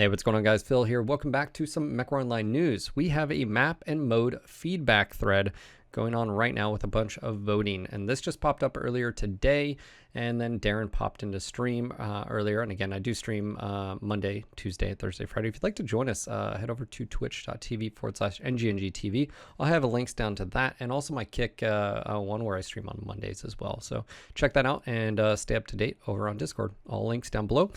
Hey, what's going on, guys? Phil here. Welcome back to some Mechwarrior Online news. We have a map and mode feedback thread going on right now with a bunch of voting, and this just popped up earlier today, and then Darren popped into stream earlier. And again, I do stream Monday, Tuesday, Thursday, Friday. If you'd like to join us, head over to twitch.tv/NGNGTV. I'll have links down to that and also my Kick one where I stream on Mondays as well. So check that out and stay up to date over on Discord. All links down below.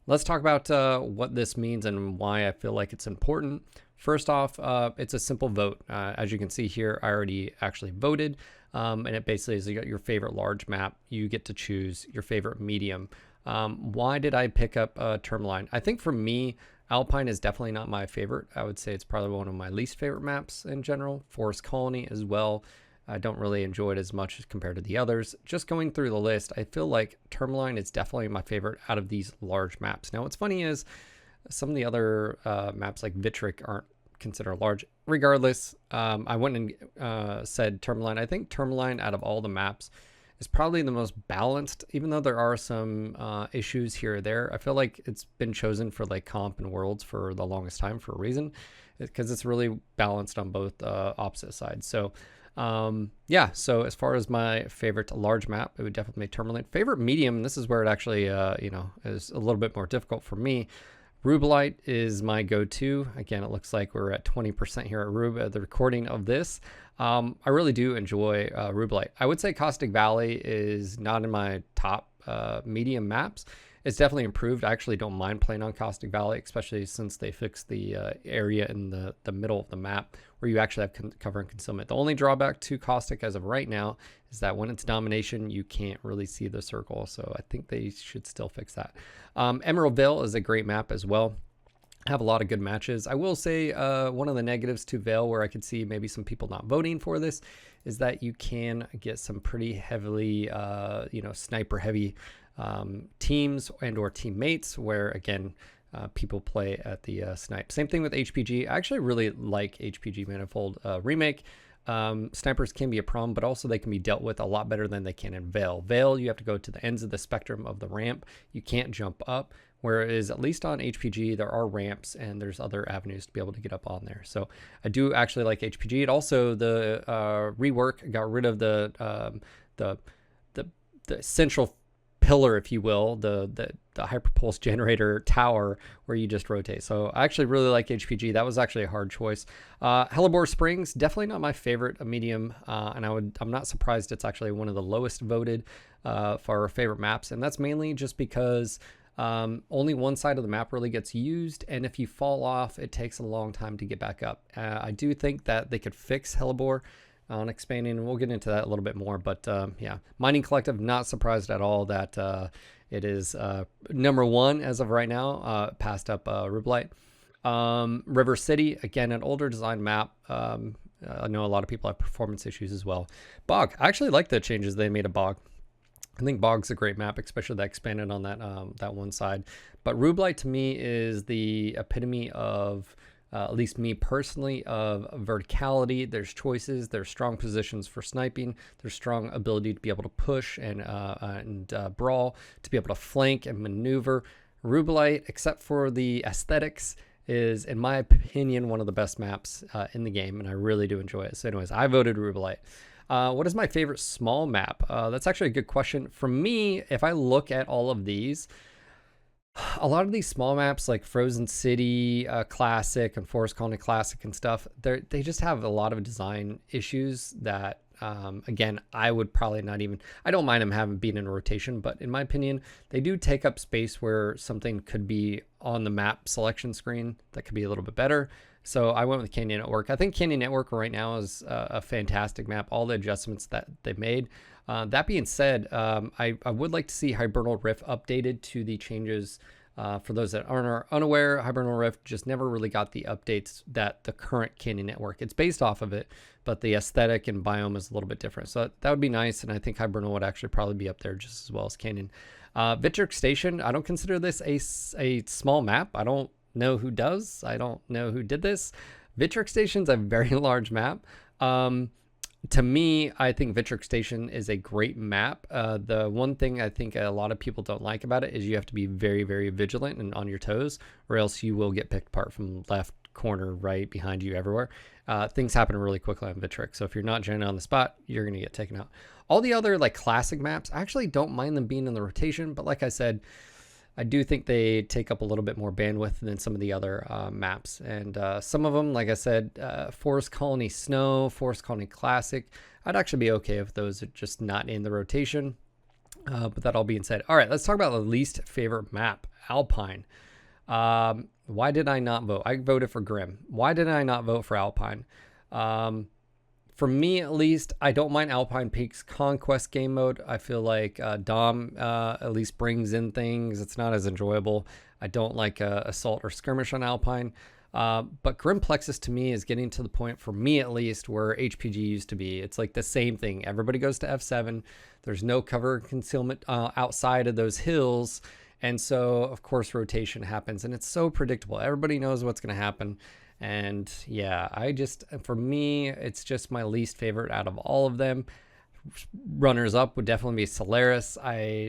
Let's talk about what this means and why I feel like it's important. First off, it's a simple vote. As you can see here, I already actually voted, and it basically is you got your favorite large map. You get to choose your favorite medium. Why did I pick up Tourmaline? I think for me, Alpine is definitely not my favorite. I would say it's probably one of my least favorite maps in general. Forest Colony as well. I don't really enjoy it as much as compared to the others. Just going through the list, I feel like Tourmaline is definitely my favorite out of these large maps. Now, what's funny is some of the other maps like Vitric aren't considered large. Regardless, I went and said Tourmaline. I think Tourmaline out of all the maps is probably the most balanced, even though there are some issues here or there. I feel like it's been chosen for like comp and worlds for the longest time for a reason, because it's really balanced on both opposite sides. So yeah, so as far as my favorite large map, it would definitely be Tourmaline. Favorite medium, this is where it actually, you know, is a little bit more difficult for me. Rubelite is my go-to. Again, it looks like we're at 20% here at Rube at the recording of this. I really do enjoy Rubelite. I would say Caustic Valley is not in my top medium maps. It's definitely improved. I actually don't mind playing on Caustic Valley, especially since they fixed the area in the middle of the map where you actually have cover and concealment. The only drawback to Caustic as of right now is that when it's domination, you can't really see the circle. So I think they should still fix that. Emerald Vale is a great map as well. Have a lot of good matches. I will say one of the negatives to Vale, where I could see maybe some people not voting for this, is that you can get some pretty heavily, you know, sniper heavy teams and or teammates, where again people play at the snipe. Same thing with HPG. I actually really like HPG Manifold remake. Snipers can be a problem, but also they can be dealt with a lot better than they can in Vale. Vale, you have to go to the ends of the spectrum of the ramp. You can't jump up, whereas at least on HPG there are ramps and there's other avenues to be able to get up on there. So I do actually like HPG. It also, the rework got rid of the central pillar, if you will, the hyperpulse generator tower where you just rotate. So I actually really like HPG. That was actually a hard choice. Hellebore Springs, definitely not my favorite medium, and I'm not surprised it's actually one of the lowest voted for our favorite maps, and that's mainly just because only one side of the map really gets used, and if you fall off, it takes a long time to get back up. I do think that they could fix Hellebore on expanding, and we'll get into that a little bit more. But yeah, Mining Collective, not surprised at all that it is number one as of right now, passed up Rubelite. River City, again, an older design map. I know a lot of people have performance issues as well. Bog, I actually like the changes they made to Bog. I think Bog's a great map, especially that expanded on that that one side. But Rubelite to me is the epitome of at least me personally, of verticality. There's choices, there's strong positions for sniping, there's strong ability to be able to push and brawl, to be able to flank and maneuver. Rubelite, except for the aesthetics, is, in my opinion, one of the best maps in the game, and I really do enjoy it. So anyways, I voted Rubelite. What is my favorite small map? That's actually a good question. For me, if I look at all of these, a lot of these small maps like Frozen City Classic and Forest Colony Classic and stuff, they just have a lot of design issues that, again, I would probably not even, I don't mind them having been in rotation, but in my opinion, they do take up space where something could be on the map selection screen that could be a little bit better. So I went with Canyon Network. I think Canyon Network right now is a fantastic map, all the adjustments that they made. That being said, I would like to see Hibernal Rift updated to the changes. For those that are unaware, Hibernal Rift just never really got the updates that the current Canyon Network, it's based off of it, but the aesthetic and biome is a little bit different. So that would be nice, and I think Hibernal would actually probably be up there just as well as Canyon. Vitric Station, I don't consider this a small map. I don't know who does. I don't know who did this. Vitric Station's a very large map. to me, I think Vitric Station is a great map. The one thing I think a lot of people don't like about it is you have to be very, very vigilant and on your toes, or else you will get picked apart from left, corner, right, behind you, everywhere. Things happen really quickly on Vitric, so if you're not generally on the spot, you're going to get taken out. All the other like classic maps, I actually don't mind them being in the rotation, but like I said, I do think they take up a little bit more bandwidth than some of the other maps. And some of them, like I said, Forest Colony Snow, Forest Colony Classic, I'd actually be okay if those are just not in the rotation. But that all being said, all right, let's talk about the least favorite map, Alpine. Why did I not vote? I voted for Grim. Why did I not vote for Alpine? For me, at least, I don't mind Alpine Peak's Conquest game mode. I feel like Dom at least brings in things. It's not as enjoyable. I don't like Assault or Skirmish on Alpine. But Grim Plexus to me is getting to the point, for me at least, where HPG used to be. It's like the same thing. Everybody goes to F7. There's no cover concealment outside of those hills. And so, of course, rotation happens. And it's so predictable. Everybody knows what's going to happen. And yeah, for me, it's just my least favorite out of all of them. Runners up would definitely be Solaris.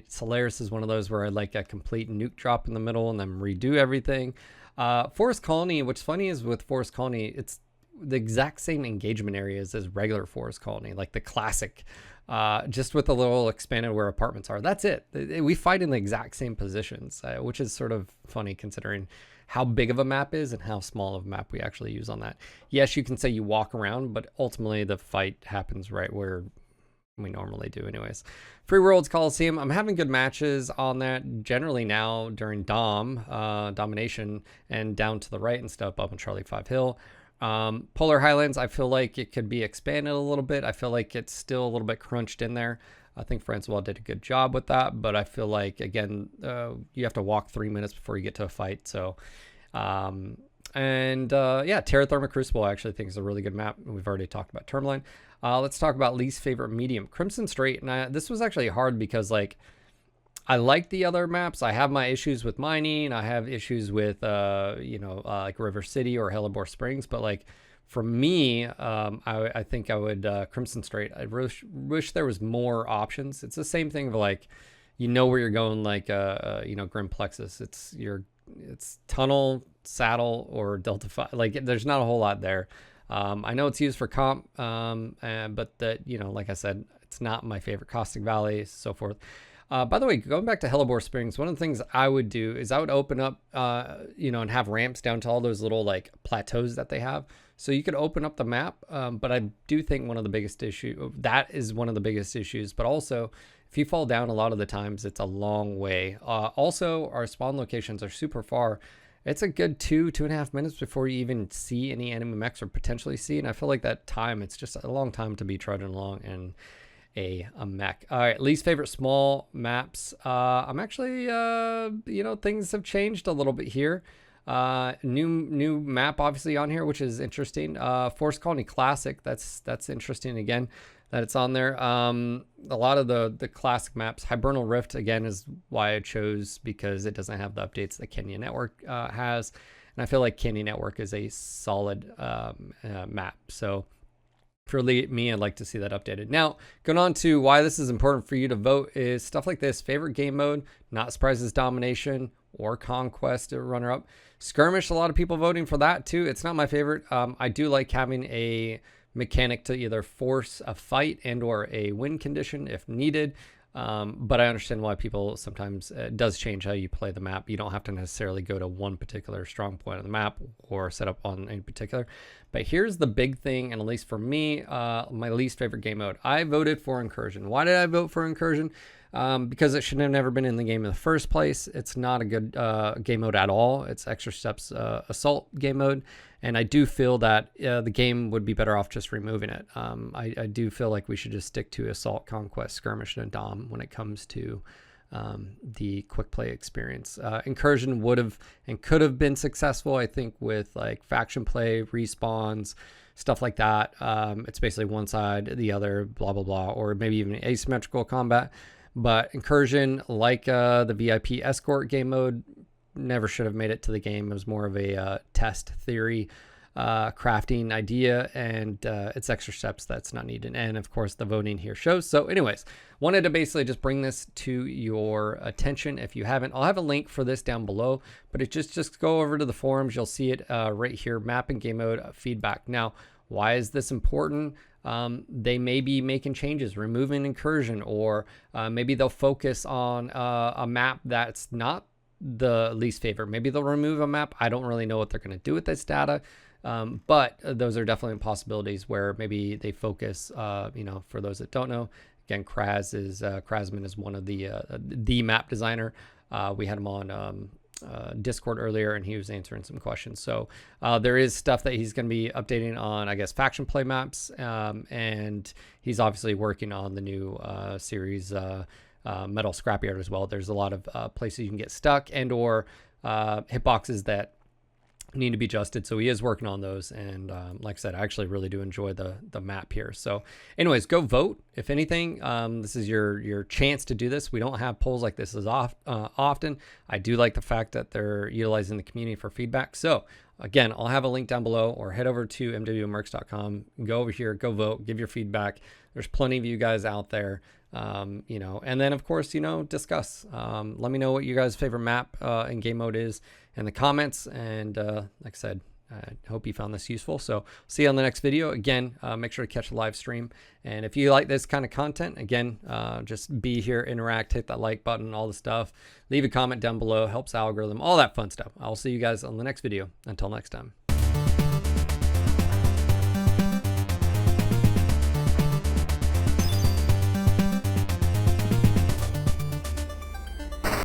Solaris is one of those where I like a complete nuke drop in the middle and then redo everything. Forest Colony, what's funny is with Forest Colony, it's the exact same engagement areas as regular Forest Colony, like the classic, just with a little expanded where apartments are. That's it. We fight in the exact same positions, which is sort of funny considering how big of a map is and how small of a map we actually use on that. Yes, you can say you walk around, but ultimately the fight happens right where we normally do anyways. Free Worlds Coliseum, I'm having good matches on that generally now during Domination and down to the right and stuff up on Charlie 5 Hill. Polar Highlands, I feel like it could be expanded a little bit. I feel like it's still a little bit crunched in there. I think Francois did a good job with that, but I feel like, again, you have to walk 3 minutes before you get to a fight. So, yeah, Terra Therma Crucible I actually think is a really good map. We've already talked about Tourmaline. Let's talk about least favorite medium. Crimson Strait, and this was actually hard because, like, I like the other maps. I have my issues with mining. I have issues with, like River City or Hellebore Springs, but, like, for me, I think I would Crimson Strait. I wish there was more options. It's the same thing of like, you know where you're going, like Grim Plexus. It's tunnel, saddle, or Delta 5. Like there's not a whole lot there. I know it's used for comp, but that like I said, it's not my favorite. Caustic Valley, so forth. By the way, going back to Hellebore Springs, one of the things I would do is I would open up, and have ramps down to all those little like plateaus that they have. So you could open up the map, but I do think one of the biggest issues, but also if you fall down a lot of the times, it's a long way. Also, our spawn locations are super far. It's a good 2.5 minutes before you even see any enemy mechs or potentially see. And I feel like that time, it's just a long time to be trudging along in a mech. All right, least favorite small maps. I'm actually, things have changed a little bit here. New map obviously on here, which is interesting. Forest Colony Classic, that's interesting again that it's on there. A lot of the classic maps. Hibernal Rift again is why I chose, because it doesn't have the updates that Canyon Network has, and I feel like Canyon Network is a solid map. So for me, I'd like to see that updated. Now, going on to why this is important for you to vote is stuff like this. Favorite game mode, not surprised as Domination or Conquest or runner-up. Skirmish, a lot of people voting for that too. It's not my favorite. I do like having a mechanic to either force a fight and or a win condition if needed. But I understand why people sometimes, it does change how you play the map. You don't have to necessarily go to one particular strong point of the map or set up on any particular. But here's the big thing, and at least for me, my least favorite game mode. I voted for Incursion. Why did I vote for Incursion? Because it should have never been in the game in the first place. It's not a good game mode at all. It's Extra Steps Assault game mode. And I do feel that the game would be better off just removing it. I do feel like we should just stick to Assault, Conquest, Skirmish, and Dom when it comes to the quick play experience. Incursion would have and could have been successful, I think, with like faction play, respawns, stuff like that. It's basically one side, the other, blah, blah, blah, or maybe even asymmetrical combat. But Incursion, like the VIP Escort game mode, never should have made it to the game. It was more of a test theory. crafting idea, and it's extra steps that's not needed. And of course the voting here shows. So anyways, wanted to basically just bring this to your attention. If you haven't, I'll have a link for this down below, but it just go over to the forums. You'll see it right here, map and game mode feedback. Now, why is this important? They may be making changes, removing incursion, or maybe they'll focus on a map that's not the least favorite. Maybe they'll remove a map. I don't really know what they're going to do with this data. But those are definitely possibilities where maybe they focus, you know, for those that don't know, again, Krasman is one of the map designer. We had him on Discord earlier, and he was answering some questions. So there is stuff that he's going to be updating on, I guess, faction play maps. And he's obviously working on the new series, Metal Scrapyard as well. There's a lot of places you can get stuck and or hitboxes that need to be adjusted, so he is working on those. And like I said, I actually really do enjoy the map here. So anyways, go vote. If anything, this is your chance to do this. We don't have polls like this as often. I do like the fact that they're utilizing the community for feedback. So again, I'll have a link down below, or head over to mwmercs.com, go over here, go vote, give your feedback. There's plenty of you guys out there, you know, and then of course, you know, discuss. Let me know what you guys' favorite map and game mode is in the comments. And like I said, I hope you found this useful. So see you on the next video. Again, make sure to catch the live stream. And if you like this kind of content, again, just be here, interact, hit that like button, all the stuff. Leave a comment down below, helps algorithm, all that fun stuff. I'll see you guys on the next video. Until next time.